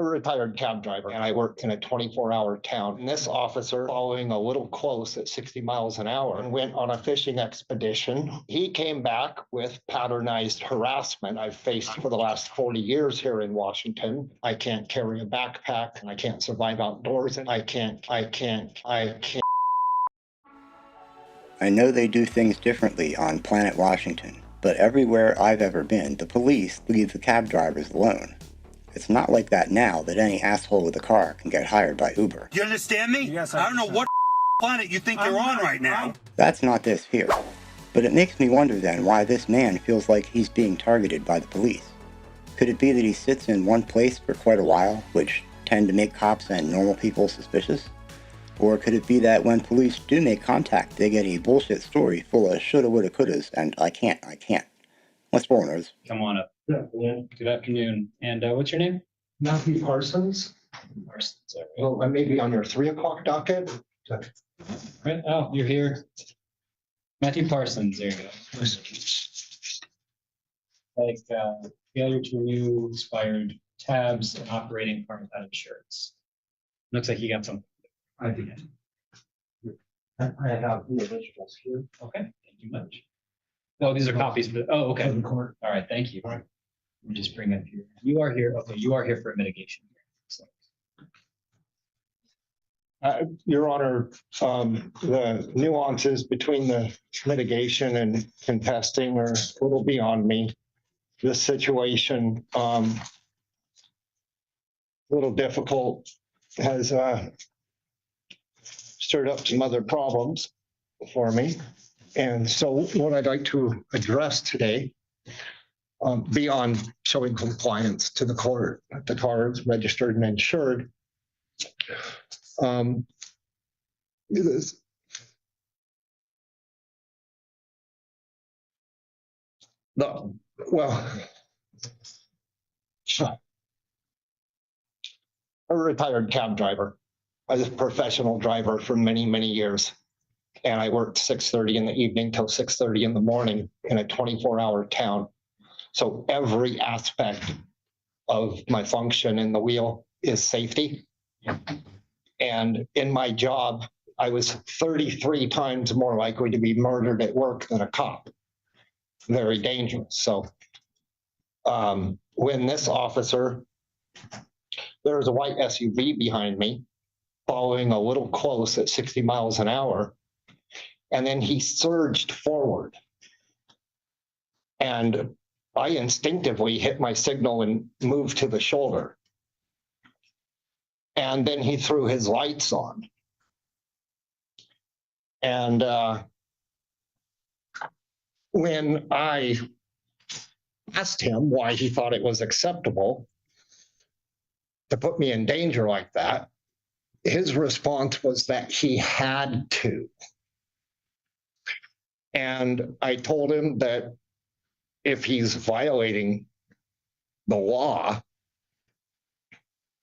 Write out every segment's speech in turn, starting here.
a retired cab driver, and I worked in a 24-hour town. And this officer, following a little close at 60 miles an hour, and went on a fishing expedition. He came back with patternized harassment I've faced for the last 40 years here in Washington. I can't carry a backpack, and I can't survive outdoors, and I can't. I know they do things differently on planet Washington, but everywhere I've ever been, the police leave the cab drivers alone. It's not like that now that any asshole with a car can get hired by Uber. You understand me? Yes, I don't know what planet you think you're on right now. That's not this here. But it makes me wonder then why this man feels like he's being targeted by the police. Could it be that he sits in one place for quite a while, which tend to make cops and normal people suspicious? Or could it be that when police do make contact, they get a bullshit story full of shoulda, woulda, couldas, and I can't. Let's roll, nerds. Come on up. Good afternoon. And what's your name? Matthew Parsons. Parsons. Well, I may be on your 3 o'clock docket. Right. Oh, you're here. Matthew Parsons. There you go. Like failure to renew expired tabs and operating car without insurance. Looks like you got some. I did. I have the originals here. Okay. Thank you much. Oh, these are copies. Oh, okay. In court. All right. Thank you. Let me just bring up here. You are here. Okay. You are here for a mitigation. So. Your Honor, the nuances between the mitigation and contesting are a little beyond me. This situation, a little difficult, has stirred up some other problems for me. And so what I'd like to address today, beyond showing compliance to the court, that the car is registered and insured, is a retired cab driver. I was a professional driver for many, many years. And I worked 6:30 in the evening till 6:30 in the morning in a 24-hour town. So every aspect of my function in the wheel is safety. And in my job, I was 33 times more likely to be murdered at work than a cop. Very dangerous. So when this officer, there was a white SUV behind me, following a little close at 60 miles an hour. And then he surged forward. And I instinctively hit my signal and moved to the shoulder. And then he threw his lights on. And when I asked him why he thought it was acceptable to put me in danger like that, his response was that he had to. And I told him that if he's violating the law,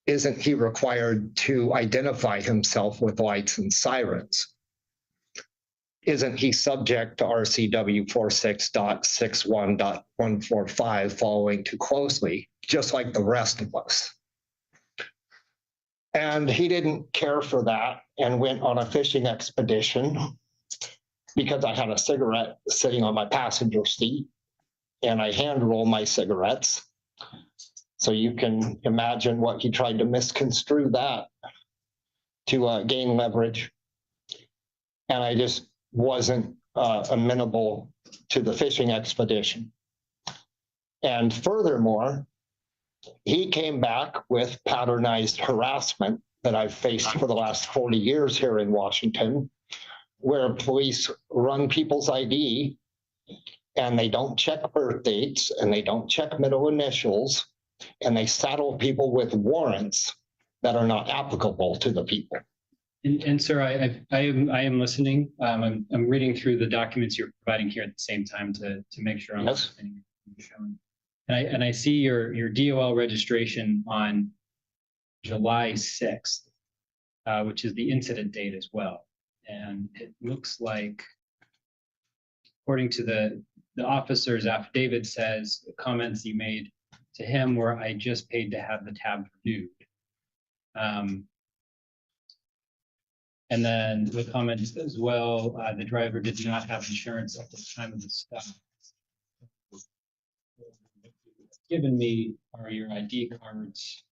isn't he required to identify himself with lights and sirens? Isn't he subject to RCW 46.61.145 following too closely, just like the rest of us? And he didn't care for that and went on a fishing expedition because I had a cigarette sitting on my passenger seat and I hand roll my cigarettes. So you can imagine what he tried to misconstrue that to gain leverage. And I just wasn't amenable to the fishing expedition. And furthermore, he came back with patternized harassment that I've faced for the last 40 years here in Washington, where police run people's ID and they don't check birth dates and they don't check middle initials and they saddle people with warrants that are not applicable to the people. And sir, I am listening. I'm reading through the documents you're providing here at the same time to make sure I'm listening. And I see your DOL registration on July 6th, which is the incident date as well. And it looks like, according to the officer's affidavit, says the comments you made to him were, "I just paid to have the tab renewed." And then the comment as well, the driver did not have insurance at the time of the stop. Given me are your ID cards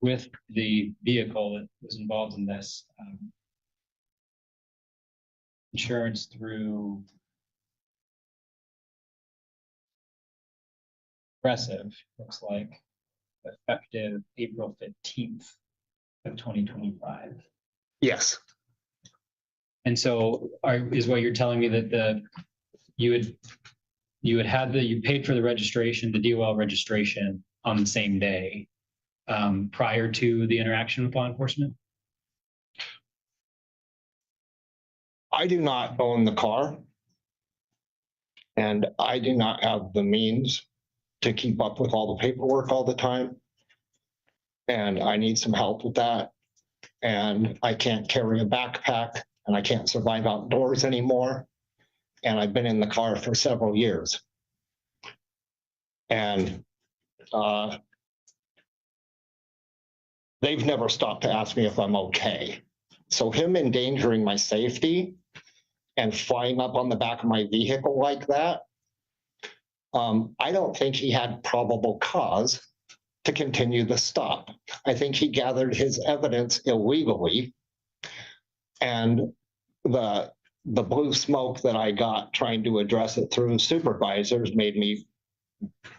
with the vehicle that was involved in this. Insurance through Progressive, looks like, effective April 15th of 2025. Yes, And so is what you're telling me that you paid for the registration, the DOL registration on the same day prior to the interaction with law enforcement? I do not own the car. And I do not have the means to keep up with all the paperwork all the time. And I need some help with that. And I can't carry a backpack and I can't survive outdoors anymore. And I've been in the car for several years. And they've never stopped to ask me if I'm okay. So him endangering my safety and flying up on the back of my vehicle like that, I don't think he had probable cause to continue the stop. I think he gathered his evidence illegally. And the blue smoke that I got trying to address it through supervisors made me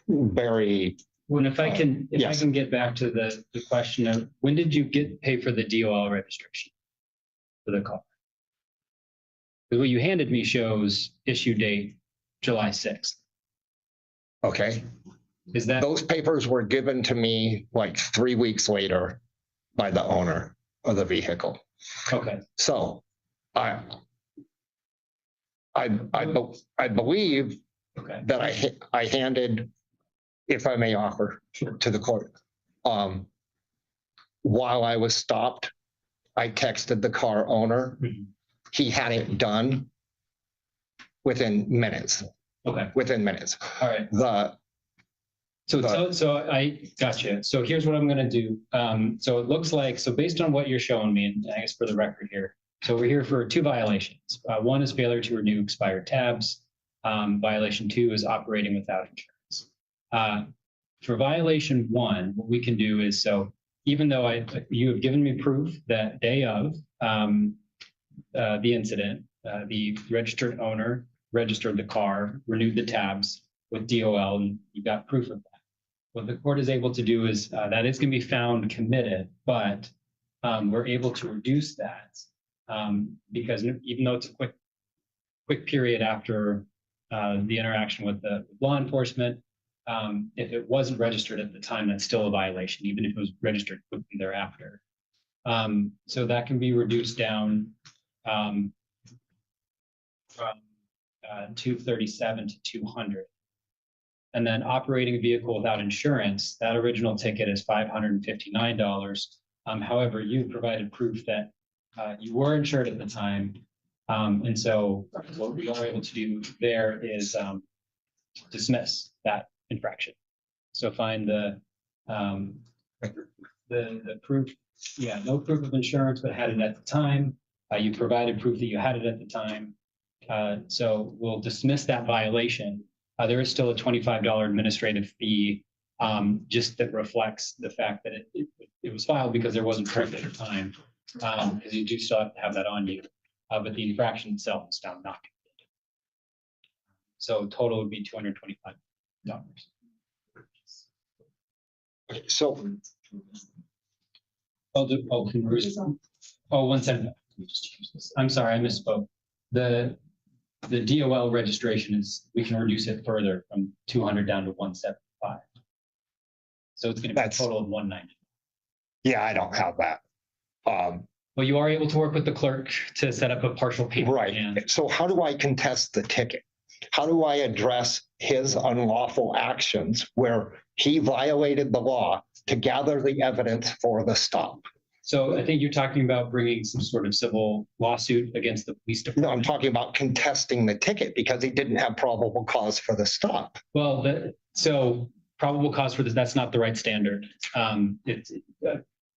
very. Well, if I can get back to the question of when did you pay for the DOL registration for the car? Because what you handed me shows issue date July 6th. Okay. Is that those papers were given to me like 3 weeks later by the owner of the vehicle. okay? So I believe Okay. that I handed, if I may offer to the court, while I was stopped, I texted the car owner. Mm-hmm. He had it done within minutes. Okay. Within minutes. All right. So I gotcha. So here's what I'm going to do. So it looks like, so based on what you're showing me, and I guess for the record here, so we're here for 2 violations. One is failure to renew expired tabs. Violation 2 is operating without insurance. For violation 1, what we can do is, so even though you have given me proof that day of the incident, the registered owner registered the car, renewed the tabs with DOL, and you got proof of that. What the court is able to do is that is going to be found committed, but we're able to reduce that because even though it's a quick period after the interaction with the law enforcement, if it wasn't registered at the time, that's still a violation, even if it was registered quickly thereafter. So that can be reduced down from 237 to 200. And then operating a vehicle without insurance, that original ticket is $559. However, you provided proof that you were insured at the time. And so what we are able to do there is dismiss that infraction. So find the proof, no proof of insurance, but had it at the time. You provided proof that you had it at the time. So we'll dismiss that violation. There is still a $25 administrative fee, just that reflects the fact that it was filed because there wasn't proof at the time, because you do still have to have that on you. But the infraction itself is found not committed. So total would be $225. Okay, so one second. I'm sorry, I misspoke. The DOL registration is, we can reduce it further from 200 down to 175. So it's going to be a total of 190. Yeah, I don't have that. Well, you are able to work with the clerk to set up a partial payment. Right. So how do I contest the ticket? How do I address his unlawful actions where he violated the law to gather the evidence for the stop? So I think you're talking about bringing some sort of civil lawsuit against the police department. No, I'm talking about contesting the ticket because he didn't have probable cause for the stop. Well, so probable cause for this, that's not the right standard.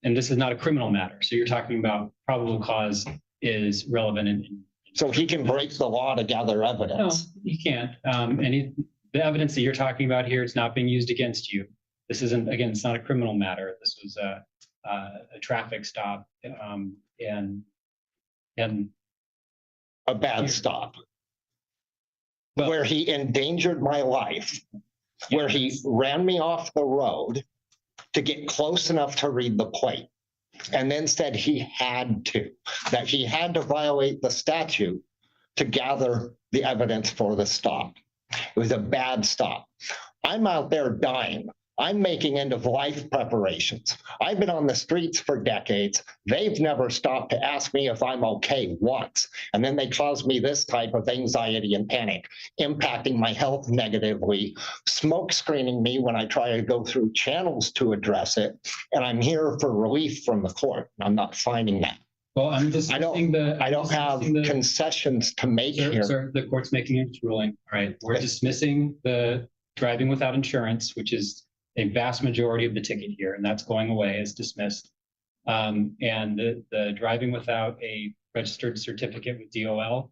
and this is not a criminal matter. So you're talking about probable cause is relevant So he can break the law to gather no, evidence. you can't. The evidence that you're talking about here, it's not being used against you. This isn't, again, it's not a criminal matter. This was a traffic stop, and A bad stop. well, Where he endangered my life, where he ran me off the road to get close enough to read the plate, and then said he had to, that he had to violate the statute to gather the evidence for the stop. It was a bad stop. I'm out there dying. I'm making end of life preparations. I've been on the streets for decades. They've never stopped to ask me if I'm okay once. And then they cause me this type of anxiety and panic, impacting my health negatively, smoke screening me when I try to go through channels to address it. And I'm here for relief from the court. I'm not finding that. well, I'm just I don't have concessions to make here. Sir, the court's making its ruling. All right, we're dismissing the driving without insurance, which is a vast majority of the ticket here, and that's going away as dismissed. And the driving without a registered certificate with DOL,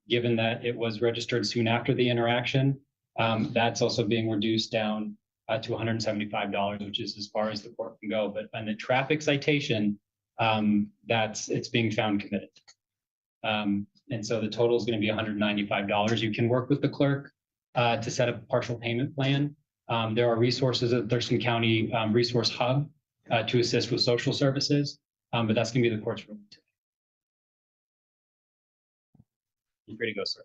given that it was registered soon after the interaction, that's also being reduced down to $175, which is as far as the court can go. But on the traffic citation, it's being found committed. And so the total is going to be $195. You can work with the clerk to set up a partial payment plan. There are resources at Thurston County Resource Hub to assist with social services, but that's going to be the court's ruling today. You're free to go, sir.